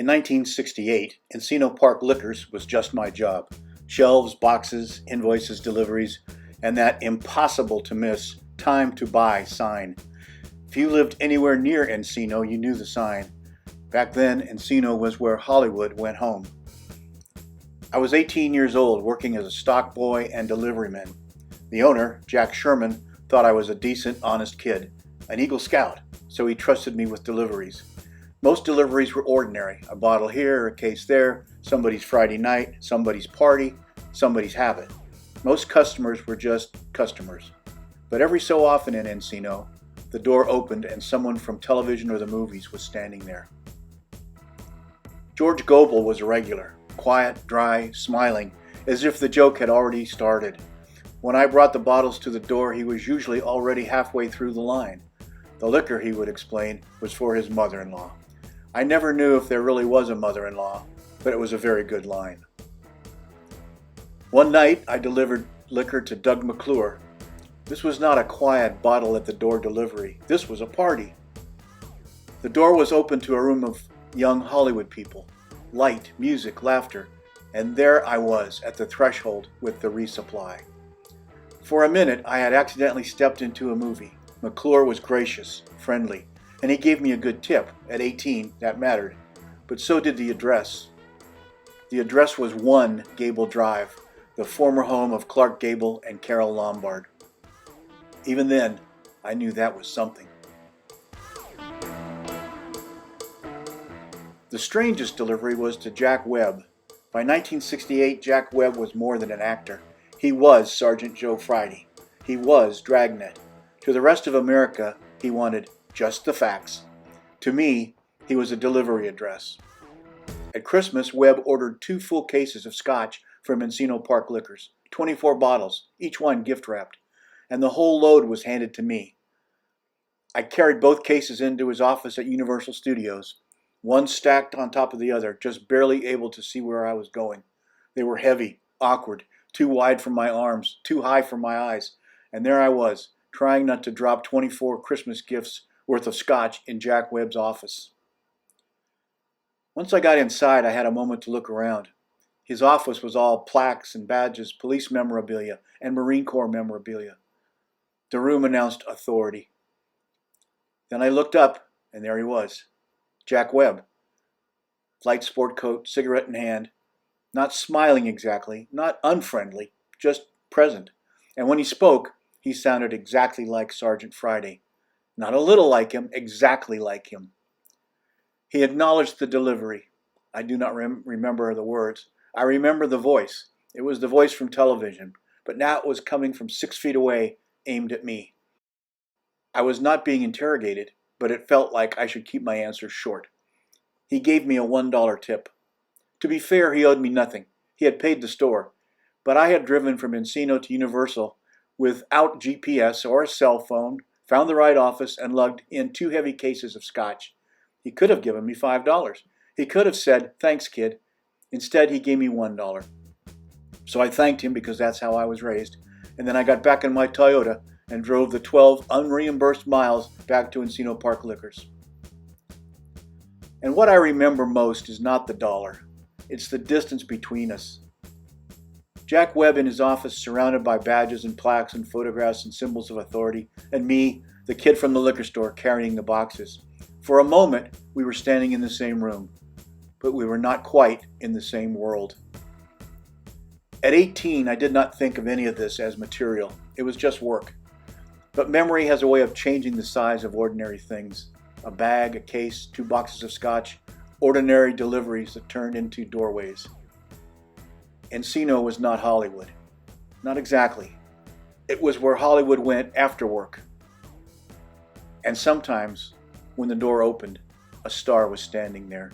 In 1968, Encino Park Liquors was just my job. Shelves, boxes, invoices, deliveries, and that impossible to miss time to buy sign. If you lived anywhere near Encino, you knew the sign. Back then, Encino was where Hollywood went home. I was 18 years old, working as a stock boy and deliveryman. The owner, Jack Sherman, thought I was a decent, honest kid, an Eagle Scout, so he trusted me with deliveries. Most deliveries were ordinary, a bottle here, a case there, somebody's Friday night, somebody's party, somebody's habit. Most customers were just customers. But every so often in Encino, the door opened and someone from television or the movies was standing there. George Gobel was a regular, quiet, dry, smiling, as if the joke had already started. When I brought the bottles to the door, he was usually already halfway through the line. The liquor, he would explain, was for his mother-in-law. I never knew if there really was a mother-in-law, but it was a very good line. One night, I delivered liquor to Doug McClure. This was not a quiet bottle-at-the-door delivery. This was a party. The door was open to a room of young Hollywood people. Light, music, laughter, and there I was at the threshold with the resupply. For a minute, I had accidentally stepped into a movie. McClure was gracious, friendly, and he gave me a good tip. At 18, that mattered, but so did the address. The address was 1 Gable Drive, the former home of Clark Gable and Carole Lombard. Even then, I knew that was something. The strangest delivery was to Jack Webb. By 1968, Jack Webb was more than an actor. He was Sergeant Joe Friday. He was Dragnet. To the rest of America, he wanted just the facts. To me, he was a delivery address. At Christmas, Webb ordered 2 full cases of scotch from Encino Park Liquors, 24 bottles, each one gift-wrapped, and the whole load was handed to me. I carried both cases into his office at Universal Studios, one stacked on top of the other, just barely able to see where I was going. They were heavy, awkward, too wide for my arms, too high for my eyes, and there I was, trying not to drop 24 Christmas gifts worth of scotch in Jack Webb's office. Once I got inside, I had a moment to look around. His office was all plaques and badges, police memorabilia, and Marine Corps memorabilia. The room announced authority. Then I looked up, and there he was, Jack Webb. Light sport coat, cigarette in hand, not smiling exactly, not unfriendly, just present. And when he spoke, he sounded exactly like Sergeant Friday. Not a little like him, exactly like him. He acknowledged the delivery. I do not remember the words. I remember the voice. It was the voice from television, but now it was coming from 6 feet away, aimed at me. I was not being interrogated, but it felt like I should keep my answers short. He gave me a $1 tip. To be fair, he owed me nothing. He had paid the store, but I had driven from Encino to Universal without GPS or a cell phone, found the right office, and lugged in 2 heavy cases of scotch. He could have given me $5. He could have said, "Thanks, kid." Instead, he gave me $1. So I thanked him because that's how I was raised, and then I got back in my Toyota and drove the 12 unreimbursed miles back to Encino Park Liquors. And what I remember most is not the dollar. It's the distance between us. Jack Webb in his office, surrounded by badges and plaques and photographs and symbols of authority, and me, the kid from the liquor store, carrying the boxes. For a moment, we were standing in the same room, but we were not quite in the same world. At 18, I did not think of any of this as material. It was just work. But memory has a way of changing the size of ordinary things. A bag, a case, 2 boxes of scotch, ordinary deliveries that turned into doorways. Encino was not Hollywood. Not exactly. It was where Hollywood went after work. And sometimes, when the door opened, a star was standing there.